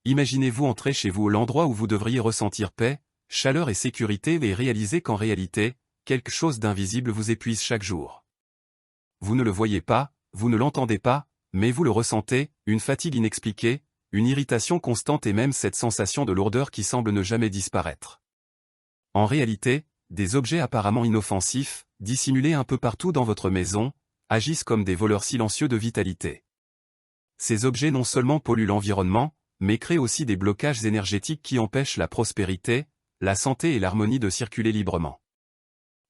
Imaginez-vous entrer chez vous, l'endroit où vous devriez ressentir paix, chaleur et sécurité, et réaliser qu'en réalité, quelque chose d'invisible vous épuise chaque jour. Vous ne le voyez pas, vous ne l'entendez pas, mais vous le ressentez, une fatigue inexpliquée, une irritation constante et même cette sensation de lourdeur qui semble ne jamais disparaître. En réalité, des objets apparemment inoffensifs, dissimulés un peu partout dans votre maison, agissent comme des voleurs silencieux de vitalité. Ces objets non seulement polluent l'environnement, mais créent aussi des blocages énergétiques qui empêchent la prospérité, la santé et l'harmonie de circuler librement.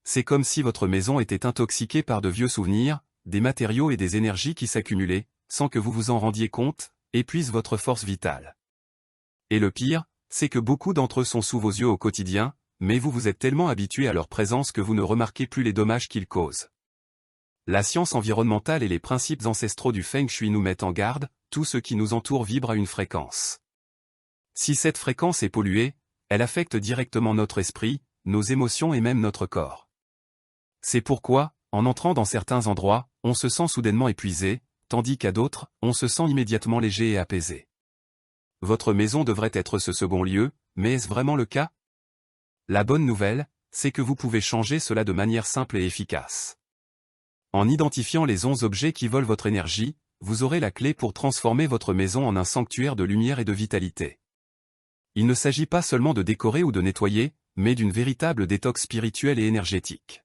C'est comme si votre maison était intoxiquée par de vieux souvenirs, des matériaux et des énergies qui s'accumulaient, sans que vous vous en rendiez compte, épuisent votre force vitale. Et le pire, c'est que beaucoup d'entre eux sont sous vos yeux au quotidien, mais vous vous êtes tellement habitué à leur présence que vous ne remarquez plus les dommages qu'ils causent. La science environnementale et les principes ancestraux du Feng Shui nous mettent en garde, tout ce qui nous entoure vibre à une fréquence. Si cette fréquence est polluée, elle affecte directement notre esprit, nos émotions et même notre corps. C'est pourquoi, en entrant dans certains endroits, on se sent soudainement épuisé, tandis qu'à d'autres, on se sent immédiatement léger et apaisé. Votre maison devrait être ce second lieu, mais est-ce vraiment le cas? La bonne nouvelle, c'est que vous pouvez changer cela de manière simple et efficace. En identifiant les 11 objets qui volent votre énergie, vous aurez la clé pour transformer votre maison en un sanctuaire de lumière et de vitalité. Il ne s'agit pas seulement de décorer ou de nettoyer, mais d'une véritable détox spirituelle et énergétique.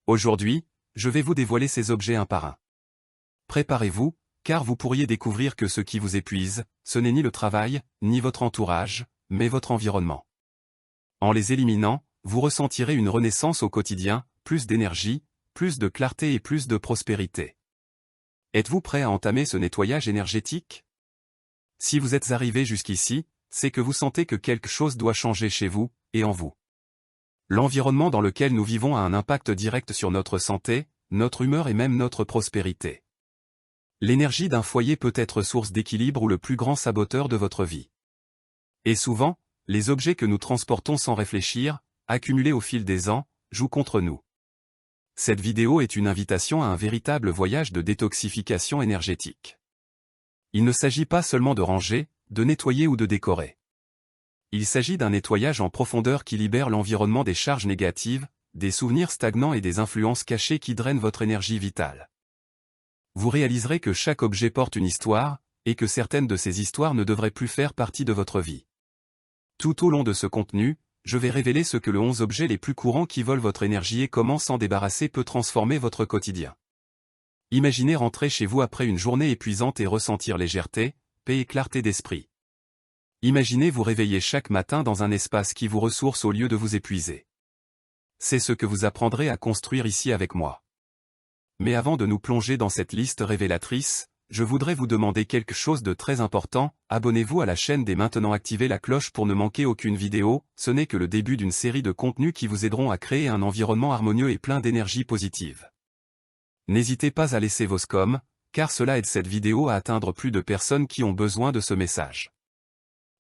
Aujourd'hui, je vais vous dévoiler ces objets un par un. Préparez-vous, car vous pourriez découvrir que ce qui vous épuise, ce n'est ni le travail, ni votre entourage, mais votre environnement. En les éliminant, vous ressentirez une renaissance au quotidien, plus d'énergie, plus de clarté et plus de prospérité. Êtes-vous prêt à entamer ce nettoyage énergétique? Si vous êtes arrivé jusqu'ici, c'est que vous sentez que quelque chose doit changer chez vous, et en vous. L'environnement dans lequel nous vivons a un impact direct sur notre santé, notre humeur et même notre prospérité. L'énergie d'un foyer peut être source d'équilibre ou le plus grand saboteur de votre vie. Et souvent, les objets que nous transportons sans réfléchir, accumulés au fil des ans, jouent contre nous. Cette vidéo est une invitation à un véritable voyage de détoxification énergétique. Il ne s'agit pas seulement de ranger, de nettoyer ou de décorer. Il s'agit d'un nettoyage en profondeur qui libère l'environnement des charges négatives, des souvenirs stagnants et des influences cachées qui drainent votre énergie vitale. Vous réaliserez que chaque objet porte une histoire, et que certaines de ces histoires ne devraient plus faire partie de votre vie. Tout au long de ce contenu, je vais révéler ce que les 11 objets les plus courants qui volent votre énergie et comment s'en débarrasser peut transformer votre quotidien. Imaginez rentrer chez vous après une journée épuisante et ressentir légèreté, paix et clarté d'esprit. Imaginez vous réveiller chaque matin dans un espace qui vous ressource au lieu de vous épuiser. C'est ce que vous apprendrez à construire ici avec moi. Mais avant de nous plonger dans cette liste révélatrice, je voudrais vous demander quelque chose de très important, abonnez-vous à la chaîne dès maintenant, activez la cloche pour ne manquer aucune vidéo, ce n'est que le début d'une série de contenus qui vous aideront à créer un environnement harmonieux et plein d'énergie positive. N'hésitez pas à laisser vos scoms, car cela aide cette vidéo à atteindre plus de personnes qui ont besoin de ce message.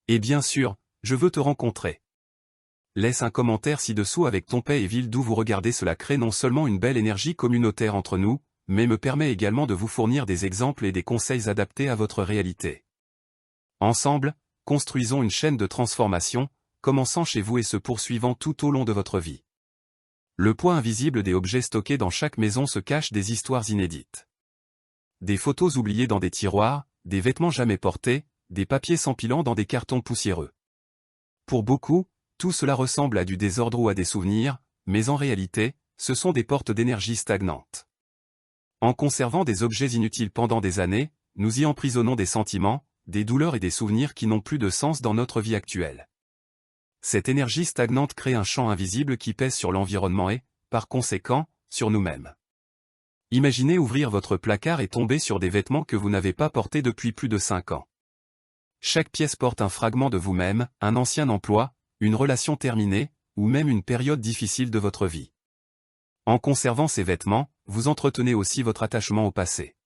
Et bien sûr, je veux te rencontrer. Laisse un commentaire ci-dessous avec ton pays et ville d'où vous regardez, cela crée non seulement une belle énergie communautaire entre nous, mais me permet également de vous fournir des exemples et des conseils adaptés à votre réalité. Ensemble, construisons une chaîne de transformation, commençant chez vous et se poursuivant tout au long de votre vie. Le poids invisible des objets stockés dans chaque maison se cache des histoires inédites. Des photos oubliées dans des tiroirs, des vêtements jamais portés, des papiers s'empilant dans des cartons poussiéreux. Pour beaucoup, tout cela ressemble à du désordre ou à des souvenirs, mais en réalité, ce sont des portes d'énergie stagnantes. En conservant des objets inutiles pendant des années, nous y emprisonnons des sentiments, des douleurs et des souvenirs qui n'ont plus de sens dans notre vie actuelle. Cette énergie stagnante crée un champ invisible qui pèse sur l'environnement et, par conséquent, sur nous-mêmes. Imaginez ouvrir votre placard et tomber sur des vêtements que vous n'avez pas portés depuis plus de 5 ans. Chaque pièce porte un fragment de vous-même, un ancien emploi, une relation terminée, ou même une période difficile de votre vie. En conservant ces vêtements, vous entretenez aussi votre attachement au passé.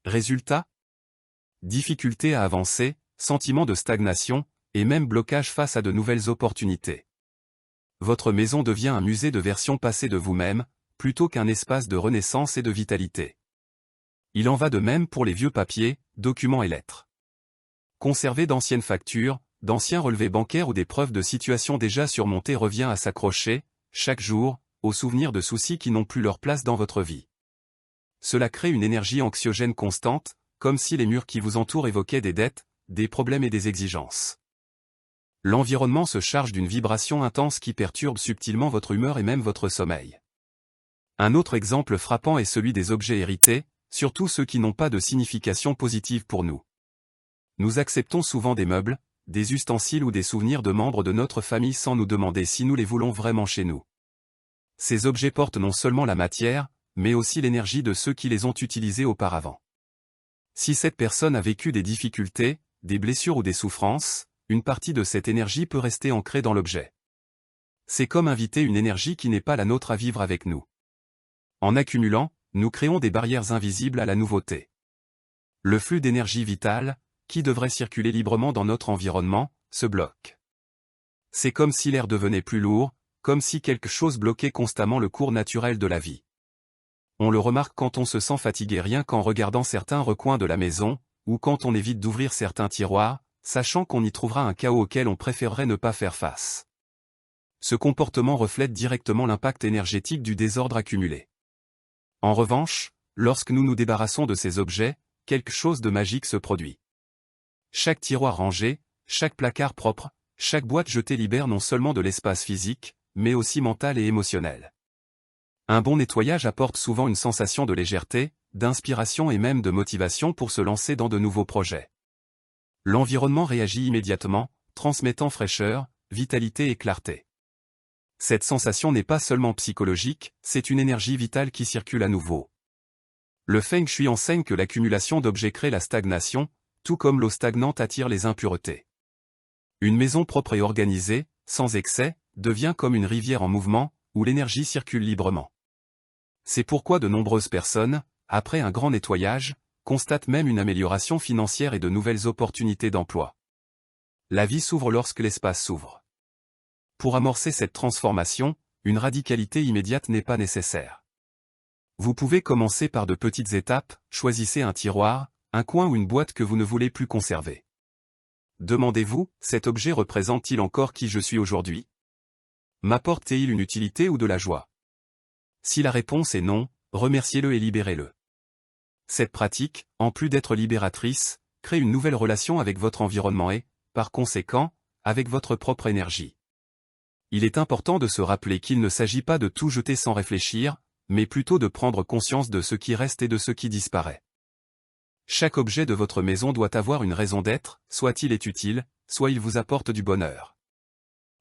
Résultat ? Difficulté à avancer, sentiment de stagnation, et même blocage face à de nouvelles opportunités. Votre maison devient un musée de versions passées de vous-même, plutôt qu'un espace de renaissance et de vitalité. Il en va de même pour les vieux papiers, documents et lettres. Conserver d'anciennes factures, d'anciens relevés bancaires ou des preuves de situations déjà surmontées revient à s'accrocher, chaque jour, aux souvenirs de soucis qui n'ont plus leur place dans votre vie. Cela crée une énergie anxiogène constante, comme si les murs qui vous entourent évoquaient des dettes, des problèmes et des exigences. L'environnement se charge d'une vibration intense qui perturbe subtilement votre humeur et même votre sommeil. Un autre exemple frappant est celui des objets hérités, surtout ceux qui n'ont pas de signification positive pour nous. Nous acceptons souvent des meubles, des ustensiles ou des souvenirs de membres de notre famille sans nous demander si nous les voulons vraiment chez nous. Ces objets portent non seulement la matière, mais aussi l'énergie de ceux qui les ont utilisés auparavant. Si cette personne a vécu des difficultés, des blessures ou des souffrances, une partie de cette énergie peut rester ancrée dans l'objet. C'est comme inviter une énergie qui n'est pas la nôtre à vivre avec nous. En accumulant, nous créons des barrières invisibles à la nouveauté. Le flux d'énergie vitale, qui devrait circuler librement dans notre environnement, se bloque. C'est comme si l'air devenait plus lourd, comme si quelque chose bloquait constamment le cours naturel de la vie. On le remarque quand on se sent fatigué rien qu'en regardant certains recoins de la maison, ou quand on évite d'ouvrir certains tiroirs, sachant qu'on y trouvera un chaos auquel on préférerait ne pas faire face. Ce comportement reflète directement l'impact énergétique du désordre accumulé. En revanche, lorsque nous nous débarrassons de ces objets, quelque chose de magique se produit. Chaque tiroir rangé, chaque placard propre, chaque boîte jetée libère non seulement de l'espace physique, mais aussi mental et émotionnel. Un bon nettoyage apporte souvent une sensation de légèreté, d'inspiration et même de motivation pour se lancer dans de nouveaux projets. L'environnement réagit immédiatement, transmettant fraîcheur, vitalité et clarté. Cette sensation n'est pas seulement psychologique, c'est une énergie vitale qui circule à nouveau. Le Feng Shui enseigne que l'accumulation d'objets crée la stagnation, tout comme l'eau stagnante attire les impuretés. Une maison propre et organisée, sans excès, devient comme une rivière en mouvement, où l'énergie circule librement. C'est pourquoi de nombreuses personnes, après un grand nettoyage, constatent même une amélioration financière et de nouvelles opportunités d'emploi. La vie s'ouvre lorsque l'espace s'ouvre. Pour amorcer cette transformation, une radicalité immédiate n'est pas nécessaire. Vous pouvez commencer par de petites étapes, choisissez un tiroir, un coin ou une boîte que vous ne voulez plus conserver. Demandez-vous, cet objet représente-t-il encore qui je suis aujourd'hui? M'apporte-t-il une utilité ou de la joie? Si la réponse est non, remerciez-le et libérez-le. Cette pratique, en plus d'être libératrice, crée une nouvelle relation avec votre environnement et, par conséquent, avec votre propre énergie. Il est important de se rappeler qu'il ne s'agit pas de tout jeter sans réfléchir, mais plutôt de prendre conscience de ce qui reste et de ce qui disparaît. Chaque objet de votre maison doit avoir une raison d'être, soit il est utile, soit il vous apporte du bonheur.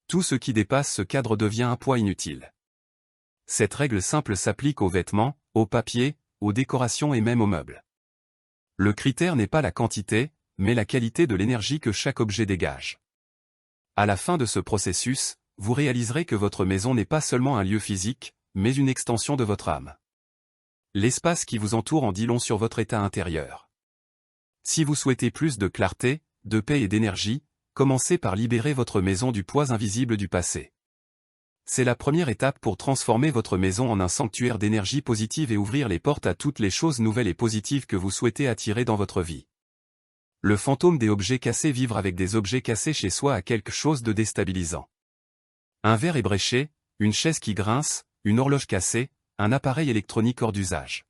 Tout ce qui dépasse ce cadre devient un poids inutile. Cette règle simple s'applique aux vêtements, aux papiers, aux décorations et même aux meubles. Le critère n'est pas la quantité, mais la qualité de l'énergie que chaque objet dégage. À la fin de ce processus, vous réaliserez que votre maison n'est pas seulement un lieu physique, mais une extension de votre âme. L'espace qui vous entoure en dit long sur votre état intérieur. Si vous souhaitez plus de clarté, de paix et d'énergie, commencez par libérer votre maison du poids invisible du passé. C'est la première étape pour transformer votre maison en un sanctuaire d'énergie positive et ouvrir les portes à toutes les choses nouvelles et positives que vous souhaitez attirer dans votre vie. Le fantôme des objets cassés. Vivre avec des objets cassés chez soi a quelque chose de déstabilisant. Un verre ébréché, une chaise qui grince, une horloge cassée, un appareil électronique hors d'usage.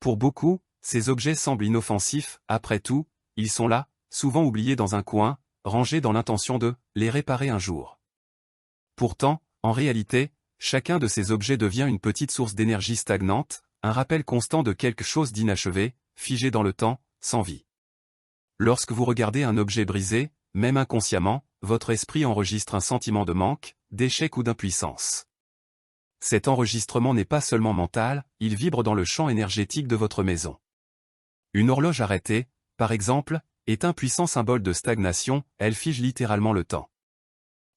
Pour beaucoup, ces objets semblent inoffensifs, après tout, ils sont là, souvent oubliés dans un coin, rangés dans l'intention de les réparer un jour. Pourtant, en réalité, chacun de ces objets devient une petite source d'énergie stagnante, un rappel constant de quelque chose d'inachevé, figé dans le temps, sans vie. Lorsque vous regardez un objet brisé, même inconsciemment, votre esprit enregistre un sentiment de manque, d'échec ou d'impuissance. Cet enregistrement n'est pas seulement mental, il vibre dans le champ énergétique de votre maison. Une horloge arrêtée, par exemple, est un puissant symbole de stagnation, elle fige littéralement le temps.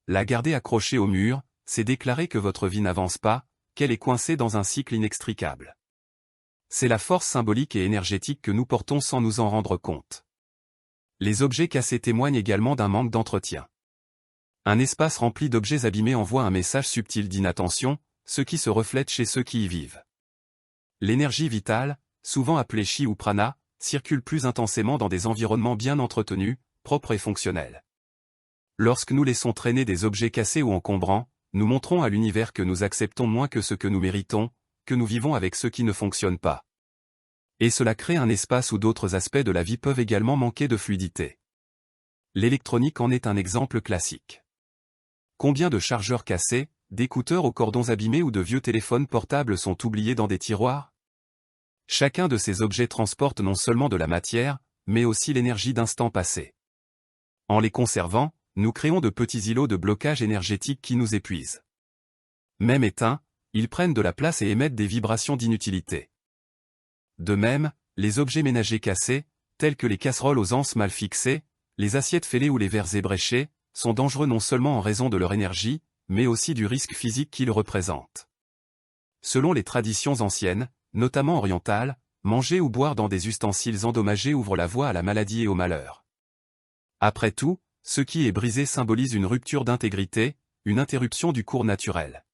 La garder accrochée au mur, c'est déclarer que votre vie n'avance pas, qu'elle est coincée dans un cycle inextricable. C'est la force symbolique et énergétique que nous portons sans nous en rendre compte. Les objets cassés témoignent également d'un manque d'entretien. Un espace rempli d'objets abîmés envoie un message subtil d'inattention, ce qui se reflète chez ceux qui y vivent. L'énergie vitale, souvent appelée chi ou prana, circule plus intensément dans des environnements bien entretenus, propres et fonctionnels. Lorsque nous laissons traîner des objets cassés ou encombrants, nous montrons à l'univers que nous acceptons moins que ce que nous méritons, que nous vivons avec ce qui ne fonctionne pas. Et cela crée un espace où d'autres aspects de la vie peuvent également manquer de fluidité. L'électronique en est un exemple classique. Combien de chargeurs cassés, d'écouteurs aux cordons abîmés ou de vieux téléphones portables sont oubliés dans des tiroirs? Chacun de ces objets transporte non seulement de la matière, mais aussi l'énergie d'instants passés. En les conservant, nous créons de petits îlots de blocage énergétique qui nous épuisent. Même éteints, ils prennent de la place et émettent des vibrations d'inutilité. De même, les objets ménagers cassés, tels que les casseroles aux anses mal fixées, les assiettes fêlées ou les verres ébréchés, sont dangereux non seulement en raison de leur énergie, mais aussi du risque physique qu'ils représentent. Selon les traditions anciennes, notamment orientales, manger ou boire dans des ustensiles endommagés ouvre la voie à la maladie et au malheur. Après tout, ce qui est brisé symbolise une rupture d'intégrité, une interruption du cours naturel.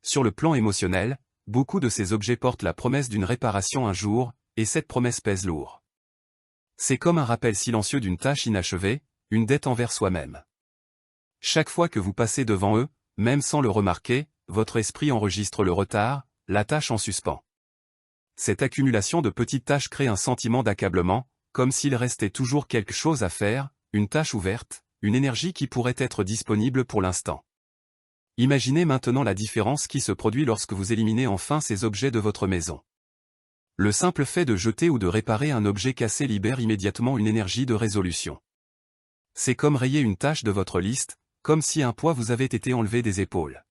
Sur le plan émotionnel, beaucoup de ces objets portent la promesse d'une réparation un jour, et cette promesse pèse lourd. C'est comme un rappel silencieux d'une tâche inachevée, une dette envers soi-même. Chaque fois que vous passez devant eux, même sans le remarquer, votre esprit enregistre le retard, la tâche en suspens. Cette accumulation de petites tâches crée un sentiment d'accablement, comme s'il restait toujours quelque chose à faire, une tâche ouverte, une énergie qui pourrait être disponible pour l'instant. Imaginez maintenant la différence qui se produit lorsque vous éliminez enfin ces objets de votre maison. Le simple fait de jeter ou de réparer un objet cassé libère immédiatement une énergie de résolution. C'est comme rayer une tâche de votre liste, comme si un poids vous avait été enlevé des épaules.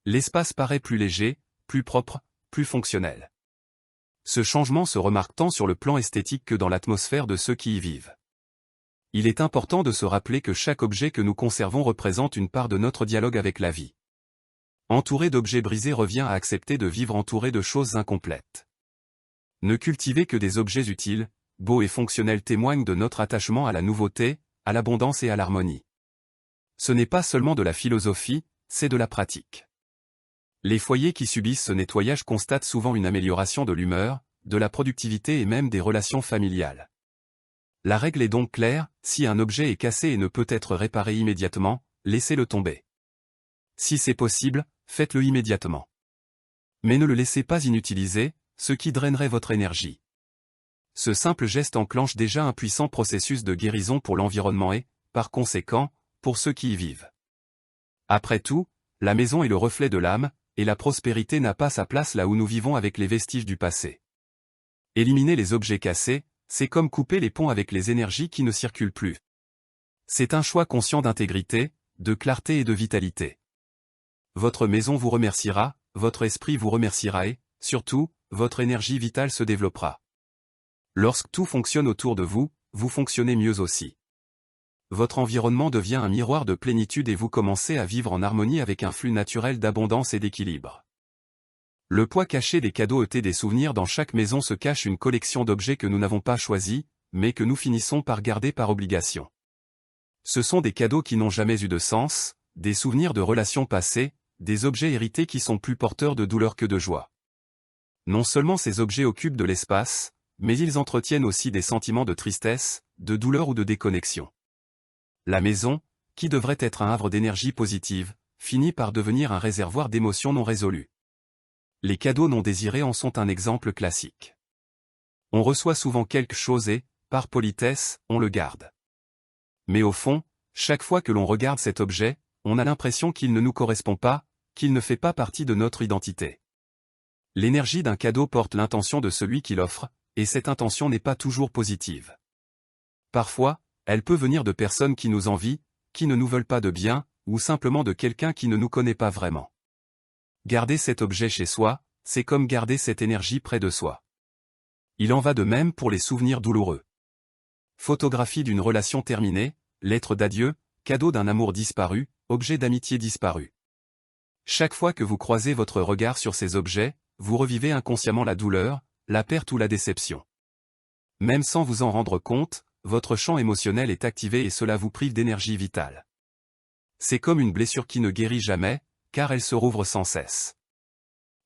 L'espace paraît plus léger, plus propre, plus fonctionnel. Ce changement se remarque tant sur le plan esthétique que dans l'atmosphère de ceux qui y vivent. Il est important de se rappeler que chaque objet que nous conservons représente une part de notre dialogue avec la vie. Entouré d'objets brisés revient à accepter de vivre entouré de choses incomplètes. Ne cultiver que des objets utiles, beaux et fonctionnels témoignent de notre attachement à la nouveauté, à l'abondance et à l'harmonie. Ce n'est pas seulement de la philosophie, c'est de la pratique. Les foyers qui subissent ce nettoyage constatent souvent une amélioration de l'humeur, de la productivité et même des relations familiales. La règle est donc claire, si un objet est cassé et ne peut être réparé immédiatement, laissez-le tomber. Si c'est possible, faites-le immédiatement. Mais ne le laissez pas inutilisé, ce qui drainerait votre énergie. Ce simple geste enclenche déjà un puissant processus de guérison pour l'environnement et, par conséquent, pour ceux qui y vivent. Après tout, la maison est le reflet de l'âme, et la prospérité n'a pas sa place là où nous vivons avec les vestiges du passé. Éliminer les objets cassés, c'est comme couper les ponts avec les énergies qui ne circulent plus. C'est un choix conscient d'intégrité, de clarté et de vitalité. Votre maison vous remerciera, votre esprit vous remerciera et, surtout, votre énergie vitale se développera. Lorsque tout fonctionne autour de vous, vous fonctionnez mieux aussi. Votre environnement devient un miroir de plénitude et vous commencez à vivre en harmonie avec un flux naturel d'abondance et d'équilibre. Le poids caché des cadeaux et des souvenirs dans chaque maison se cache une collection d'objets que nous n'avons pas choisis, mais que nous finissons par garder par obligation. Ce sont des cadeaux qui n'ont jamais eu de sens, des souvenirs de relations passées, des objets hérités qui sont plus porteurs de douleur que de joie. Non seulement ces objets occupent de l'espace, mais ils entretiennent aussi des sentiments de tristesse, de douleur ou de déconnexion. La maison, qui devrait être un havre d'énergie positive, finit par devenir un réservoir d'émotions non résolues. Les cadeaux non désirés en sont un exemple classique. On reçoit souvent quelque chose et, par politesse, on le garde. Mais au fond, chaque fois que l'on regarde cet objet, on a l'impression qu'il ne nous correspond pas, qu'il ne fait pas partie de notre identité. L'énergie d'un cadeau porte l'intention de celui qui l'offre, et cette intention n'est pas toujours positive. Parfois, elle peut venir de personnes qui nous envient, qui ne nous veulent pas de bien, ou simplement de quelqu'un qui ne nous connaît pas vraiment. Garder cet objet chez soi, c'est comme garder cette énergie près de soi. Il en va de même pour les souvenirs douloureux. Photographie d'une relation terminée, lettre d'adieu, cadeau d'un amour disparu, objet d'amitié disparu. Chaque fois que vous croisez votre regard sur ces objets, vous revivez inconsciemment la douleur, la perte ou la déception. Même sans vous en rendre compte, votre champ émotionnel est activé et cela vous prive d'énergie vitale. C'est comme une blessure qui ne guérit jamais, car elle se rouvre sans cesse.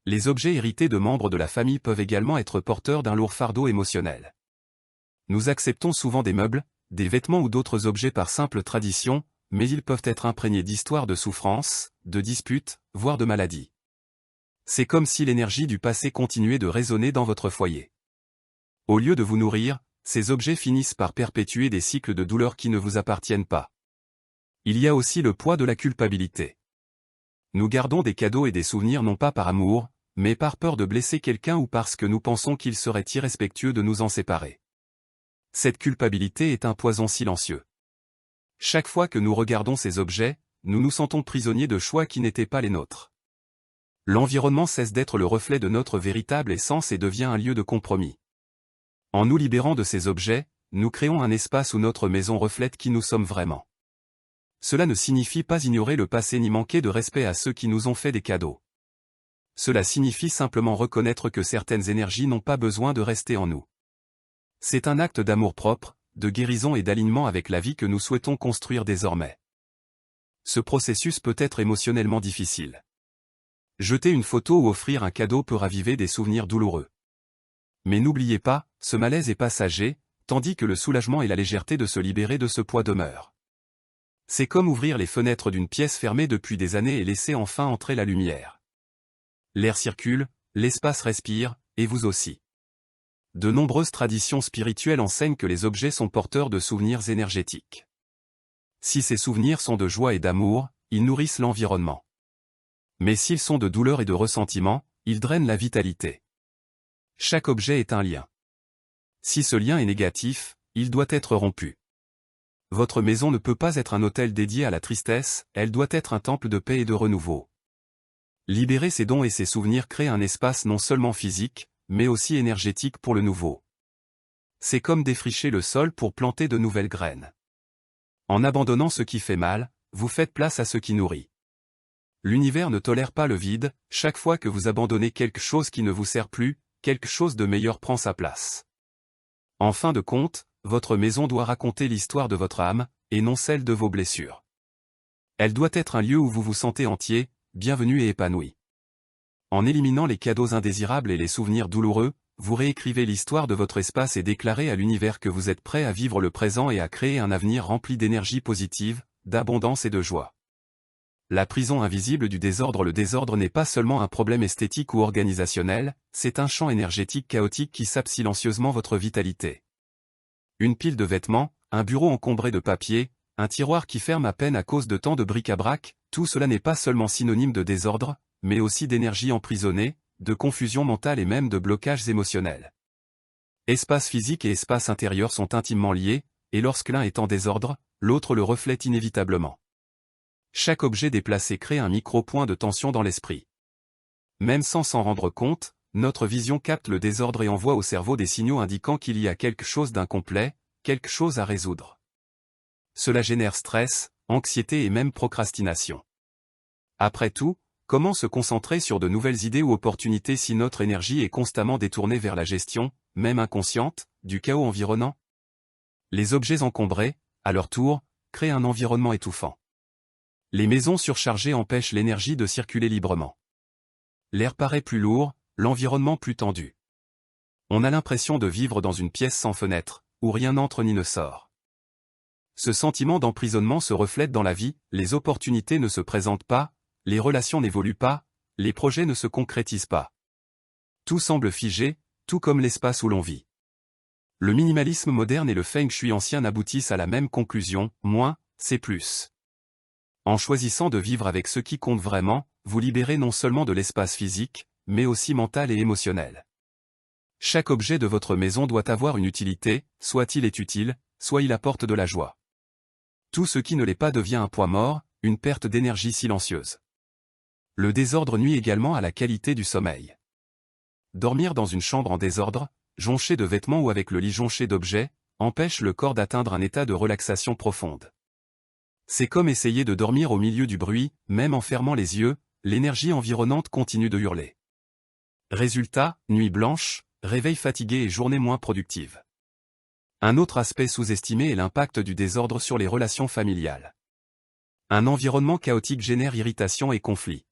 Les objets hérités de membres de la famille peuvent également être porteurs d'un lourd fardeau émotionnel. Nous acceptons souvent des meubles, des vêtements ou d'autres objets par simple tradition, mais ils peuvent être imprégnés d'histoires de souffrance, de disputes, voire de maladies. C'est comme si l'énergie du passé continuait de résonner dans votre foyer. Au lieu de vous nourrir, ces objets finissent par perpétuer des cycles de douleur qui ne vous appartiennent pas. Il y a aussi le poids de la culpabilité. Nous gardons des cadeaux et des souvenirs non pas par amour, mais par peur de blesser quelqu'un ou parce que nous pensons qu'il serait irrespectueux de nous en séparer. Cette culpabilité est un poison silencieux. Chaque fois que nous regardons ces objets, nous nous sentons prisonniers de choix qui n'étaient pas les nôtres. L'environnement cesse d'être le reflet de notre véritable essence et devient un lieu de compromis. En nous libérant de ces objets, nous créons un espace où notre maison reflète qui nous sommes vraiment. Cela ne signifie pas ignorer le passé ni manquer de respect à ceux qui nous ont fait des cadeaux. Cela signifie simplement reconnaître que certaines énergies n'ont pas besoin de rester en nous. C'est un acte d'amour-propre, de guérison et d'alignement avec la vie que nous souhaitons construire désormais. Ce processus peut être émotionnellement difficile. Jeter une photo ou offrir un cadeau peut raviver des souvenirs douloureux. Mais n'oubliez pas, ce malaise est passager, tandis que le soulagement et la légèreté de se libérer de ce poids demeurent. C'est comme ouvrir les fenêtres d'une pièce fermée depuis des années et laisser enfin entrer la lumière. L'air circule, l'espace respire, et vous aussi. De nombreuses traditions spirituelles enseignent que les objets sont porteurs de souvenirs énergétiques. Si ces souvenirs sont de joie et d'amour, ils nourrissent l'environnement. Mais s'ils sont de douleur et de ressentiment, ils drainent la vitalité. Chaque objet est un lien. Si ce lien est négatif, il doit être rompu. Votre maison ne peut pas être un hôtel dédié à la tristesse, elle doit être un temple de paix et de renouveau. Libérer ses dons et ses souvenirs crée un espace non seulement physique, mais aussi énergétique pour le nouveau. C'est comme défricher le sol pour planter de nouvelles graines. En abandonnant ce qui fait mal, vous faites place à ce qui nourrit. L'univers ne tolère pas le vide, chaque fois que vous abandonnez quelque chose qui ne vous sert plus, quelque chose de meilleur prend sa place. En fin de compte, votre maison doit raconter l'histoire de votre âme, et non celle de vos blessures. Elle doit être un lieu où vous vous sentez entier, bienvenu et épanoui. En éliminant les cadeaux indésirables et les souvenirs douloureux, vous réécrivez l'histoire de votre espace et déclarez à l'univers que vous êtes prêt à vivre le présent et à créer un avenir rempli d'énergie positive, d'abondance et de joie. La prison invisible du désordre. Le désordre n'est pas seulement un problème esthétique ou organisationnel, c'est un champ énergétique chaotique qui sape silencieusement votre vitalité. Une pile de vêtements, un bureau encombré de papier, un tiroir qui ferme à peine à cause de tant de bric-à-brac, tout cela n'est pas seulement synonyme de désordre, mais aussi d'énergie emprisonnée, de confusion mentale et même de blocages émotionnels. Espace physique et espace intérieur sont intimement liés, et lorsque l'un est en désordre, l'autre le reflète inévitablement. Chaque objet déplacé crée un micro-point de tension dans l'esprit. Même sans s'en rendre compte, notre vision capte le désordre et envoie au cerveau des signaux indiquant qu'il y a quelque chose d'incomplet, quelque chose à résoudre. Cela génère stress, anxiété et même procrastination. Après tout, comment se concentrer sur de nouvelles idées ou opportunités si notre énergie est constamment détournée vers la gestion, même inconsciente, du chaos environnant? Les objets encombrés, à leur tour, créent un environnement étouffant. Les maisons surchargées empêchent l'énergie de circuler librement. L'air paraît plus lourd, l'environnement plus tendu. On a l'impression de vivre dans une pièce sans fenêtre, où rien n'entre ni ne sort. Ce sentiment d'emprisonnement se reflète dans la vie, les opportunités ne se présentent pas, les relations n'évoluent pas, les projets ne se concrétisent pas. Tout semble figé, tout comme l'espace où l'on vit. Le minimalisme moderne et le feng shui ancien aboutissent à la même conclusion, moins, c'est plus. En choisissant de vivre avec ce qui compte vraiment, vous libérez non seulement de l'espace physique, mais aussi mental et émotionnel. Chaque objet de votre maison doit avoir une utilité, soit il est utile, soit il apporte de la joie. Tout ce qui ne l'est pas devient un poids mort, une perte d'énergie silencieuse. Le désordre nuit également à la qualité du sommeil. Dormir dans une chambre en désordre, jonchée de vêtements ou avec le lit jonché d'objets, empêche le corps d'atteindre un état de relaxation profonde. C'est comme essayer de dormir au milieu du bruit, même en fermant les yeux, l'énergie environnante continue de hurler. Résultat, nuit blanche, réveil fatigué et journée moins productive. Un autre aspect sous-estimé est l'impact du désordre sur les relations familiales. Un environnement chaotique génère irritation et conflit.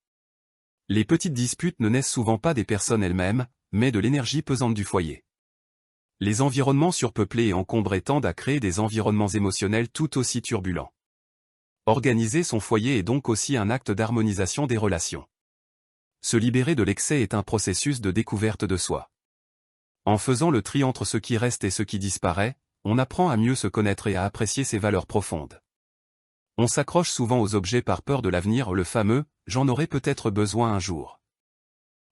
Les petites disputes ne naissent souvent pas des personnes elles-mêmes, mais de l'énergie pesante du foyer. Les environnements surpeuplés et encombrés tendent à créer des environnements émotionnels tout aussi turbulents. Organiser son foyer est donc aussi un acte d'harmonisation des relations. Se libérer de l'excès est un processus de découverte de soi. En faisant le tri entre ce qui reste et ce qui disparaît, on apprend à mieux se connaître et à apprécier ses valeurs profondes. On s'accroche souvent aux objets par peur de l'avenir, le fameux « j'en aurai peut-être besoin un jour ».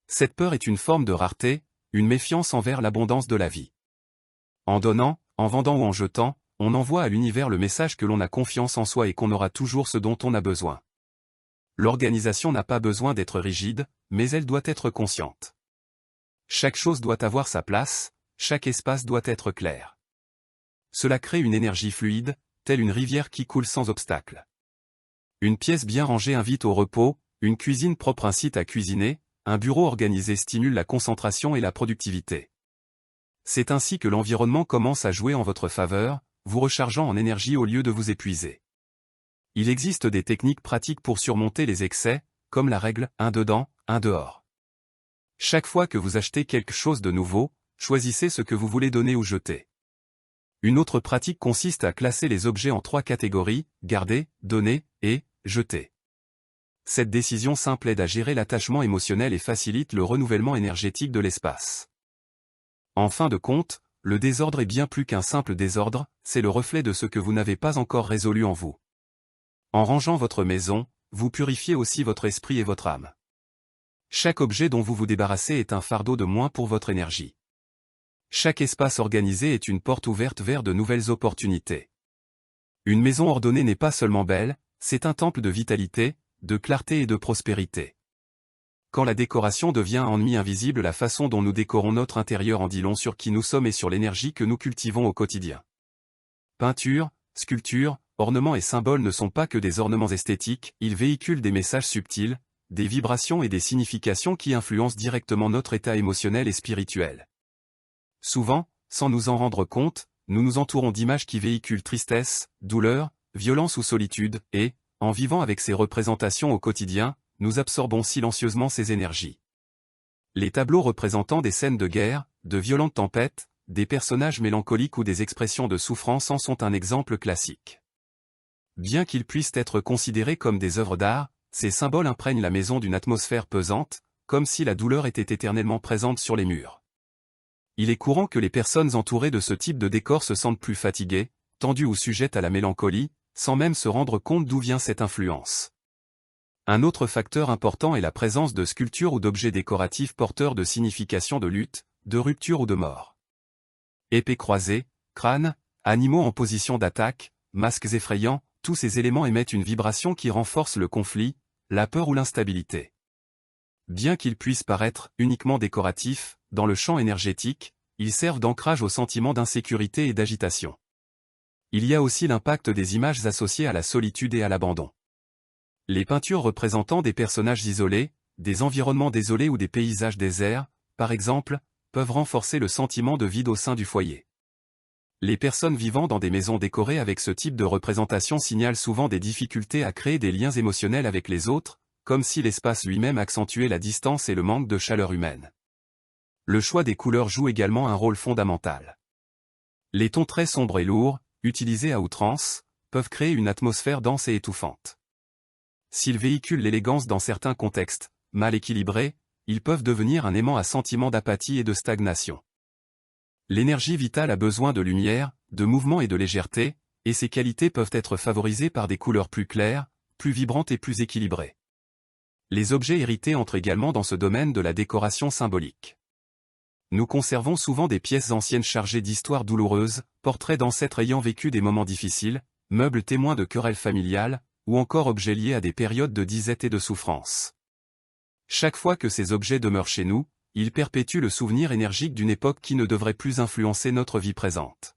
Cette peur est une forme de rareté, une méfiance envers l'abondance de la vie. En donnant, en vendant ou en jetant, on envoie à l'univers le message que l'on a confiance en soi et qu'on aura toujours ce dont on a besoin. L'organisation n'a pas besoin d'être rigide, mais elle doit être consciente. Chaque chose doit avoir sa place, chaque espace doit être clair. Cela crée une énergie fluide, telle une rivière qui coule sans obstacle. Une pièce bien rangée invite au repos, une cuisine propre incite à cuisiner, un bureau organisé stimule la concentration et la productivité. C'est ainsi que l'environnement commence à jouer en votre faveur, vous rechargeant en énergie au lieu de vous épuiser. Il existe des techniques pratiques pour surmonter les excès, comme la règle « un dedans, un dehors ». Chaque fois que vous achetez quelque chose de nouveau, choisissez ce que vous voulez donner ou jeter. Une autre pratique consiste à classer les objets en 3 catégories, garder, donner, et jeter. Cette décision simple aide à gérer l'attachement émotionnel et facilite le renouvellement énergétique de l'espace. En fin de compte, le désordre est bien plus qu'un simple désordre, c'est le reflet de ce que vous n'avez pas encore résolu en vous. En rangeant votre maison, vous purifiez aussi votre esprit et votre âme. Chaque objet dont vous vous débarrassez est un fardeau de moins pour votre énergie. Chaque espace organisé est une porte ouverte vers de nouvelles opportunités. Une maison ordonnée n'est pas seulement belle, c'est un temple de vitalité, de clarté et de prospérité. Quand la décoration devient un ennemi invisible, la façon dont nous décorons notre intérieur en dit long sur qui nous sommes et sur l'énergie que nous cultivons au quotidien. Peinture, sculpture, ornements et symboles ne sont pas que des ornements esthétiques, ils véhiculent des messages subtils, des vibrations et des significations qui influencent directement notre état émotionnel et spirituel. Souvent, sans nous en rendre compte, nous nous entourons d'images qui véhiculent tristesse, douleur, violence ou solitude, et, en vivant avec ces représentations au quotidien, nous absorbons silencieusement ces énergies. Les tableaux représentant des scènes de guerre, de violentes tempêtes, des personnages mélancoliques ou des expressions de souffrance en sont un exemple classique. Bien qu'ils puissent être considérés comme des œuvres d'art, ces symboles imprègnent la maison d'une atmosphère pesante, comme si la douleur était éternellement présente sur les murs. Il est courant que les personnes entourées de ce type de décor se sentent plus fatiguées, tendues ou sujettes à la mélancolie, sans même se rendre compte d'où vient cette influence. Un autre facteur important est la présence de sculptures ou d'objets décoratifs porteurs de significations de lutte, de rupture ou de mort. Épées croisées, crânes, animaux en position d'attaque, masques effrayants, tous ces éléments émettent une vibration qui renforce le conflit, la peur ou l'instabilité. Bien qu'ils puissent paraître uniquement décoratifs, dans le champ énergétique, ils servent d'ancrage au sentiment d'insécurité et d'agitation. Il y a aussi l'impact des images associées à la solitude et à l'abandon. Les peintures représentant des personnages isolés, des environnements désolés ou des paysages déserts, par exemple, peuvent renforcer le sentiment de vide au sein du foyer. Les personnes vivant dans des maisons décorées avec ce type de représentation signalent souvent des difficultés à créer des liens émotionnels avec les autres, comme si l'espace lui-même accentuait la distance et le manque de chaleur humaine. Le choix des couleurs joue également un rôle fondamental. Les tons très sombres et lourds, utilisés à outrance, peuvent créer une atmosphère dense et étouffante. S'ils véhiculent l'élégance dans certains contextes, mal équilibrés, ils peuvent devenir un aimant à sentiment d'apathie et de stagnation. L'énergie vitale a besoin de lumière, de mouvement et de légèreté, et ces qualités peuvent être favorisées par des couleurs plus claires, plus vibrantes et plus équilibrées. Les objets hérités entrent également dans ce domaine de la décoration symbolique. Nous conservons souvent des pièces anciennes chargées d'histoires douloureuses, portraits d'ancêtres ayant vécu des moments difficiles, meubles témoins de querelles familiales, ou encore objets liés à des périodes de disette et de souffrance. Chaque fois que ces objets demeurent chez nous, ils perpétuent le souvenir énergique d'une époque qui ne devrait plus influencer notre vie présente.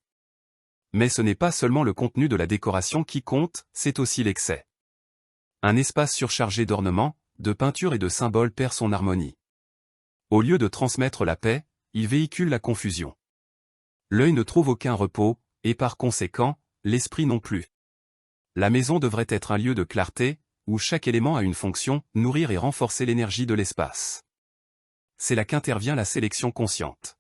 Mais ce n'est pas seulement le contenu de la décoration qui compte, c'est aussi l'excès. Un espace surchargé d'ornements, de peintures et de symboles perd son harmonie. Au lieu de transmettre la paix, il véhicule la confusion. L'œil ne trouve aucun repos, et par conséquent, l'esprit non plus. La maison devrait être un lieu de clarté, où chaque élément a une fonction, nourrir et renforcer l'énergie de l'espace. C'est là qu'intervient la sélection consciente.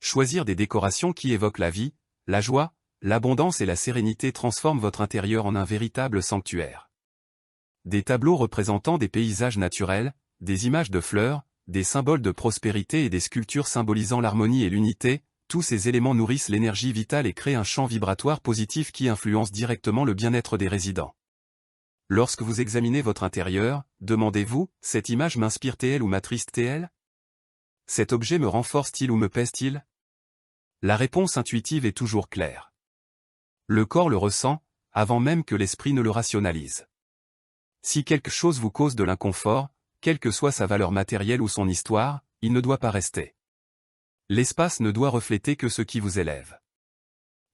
Choisir des décorations qui évoquent la vie, la joie, l'abondance et la sérénité transforme votre intérieur en un véritable sanctuaire. Des tableaux représentant des paysages naturels, des images de fleurs, des symboles de prospérité et des sculptures symbolisant l'harmonie et l'unité, tous ces éléments nourrissent l'énergie vitale et créent un champ vibratoire positif qui influence directement le bien-être des résidents. Lorsque vous examinez votre intérieur, demandez-vous, cette image m'inspire-t-elle ou m'attriste-t-elle? Cet objet me renforce-t-il ou me pèse-t-il? La réponse intuitive est toujours claire. Le corps le ressent, avant même que l'esprit ne le rationalise. Si quelque chose vous cause de l'inconfort, quelle que soit sa valeur matérielle ou son histoire, il ne doit pas rester. L'espace ne doit refléter que ce qui vous élève.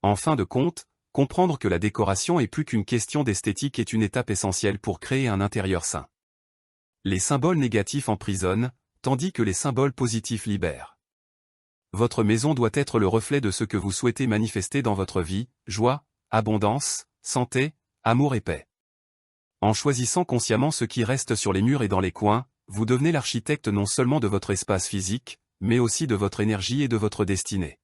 En fin de compte, comprendre que la décoration est plus qu'une question d'esthétique est une étape essentielle pour créer un intérieur sain. Les symboles négatifs emprisonnent, tandis que les symboles positifs libèrent. Votre maison doit être le reflet de ce que vous souhaitez manifester dans votre vie, joie, abondance, santé, amour et paix. En choisissant consciemment ce qui reste sur les murs et dans les coins, vous devenez l'architecte non seulement de votre espace physique, mais aussi de votre énergie et de votre destinée.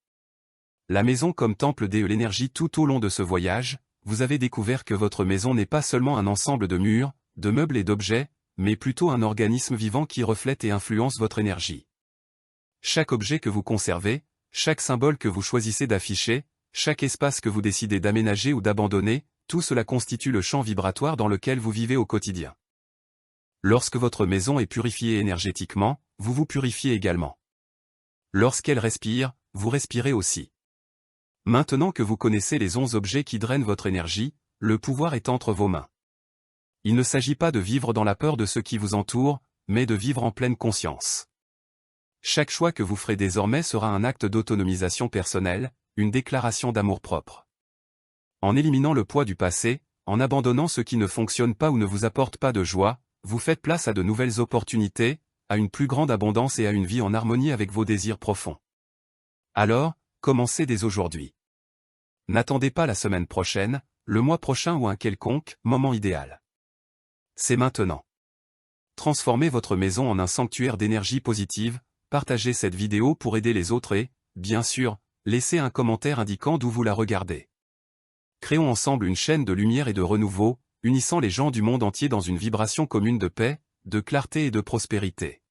La maison comme temple de l'énergie. Tout au long de ce voyage, vous avez découvert que votre maison n'est pas seulement un ensemble de murs, de meubles et d'objets, mais plutôt un organisme vivant qui reflète et influence votre énergie. Chaque objet que vous conservez, chaque symbole que vous choisissez d'afficher, chaque espace que vous décidez d'aménager ou d'abandonner, tout cela constitue le champ vibratoire dans lequel vous vivez au quotidien. Lorsque votre maison est purifiée énergétiquement, vous vous purifiez également. Lorsqu'elle respire, vous respirez aussi. Maintenant que vous connaissez les 11 objets qui drainent votre énergie, le pouvoir est entre vos mains. Il ne s'agit pas de vivre dans la peur de ce qui vous entoure, mais de vivre en pleine conscience. Chaque choix que vous ferez désormais sera un acte d'autonomisation personnelle, une déclaration d'amour-propre. En éliminant le poids du passé, en abandonnant ce qui ne fonctionne pas ou ne vous apporte pas de joie, vous faites place à de nouvelles opportunités, à une plus grande abondance et à une vie en harmonie avec vos désirs profonds. Alors, commencez dès aujourd'hui. N'attendez pas la semaine prochaine, le mois prochain ou un quelconque moment idéal. C'est maintenant. Transformez votre maison en un sanctuaire d'énergie positive, partagez cette vidéo pour aider les autres et, bien sûr, laissez un commentaire indiquant d'où vous la regardez. Créons ensemble une chaîne de lumière et de renouveau, unissant les gens du monde entier dans une vibration commune de paix, de clarté et de prospérité.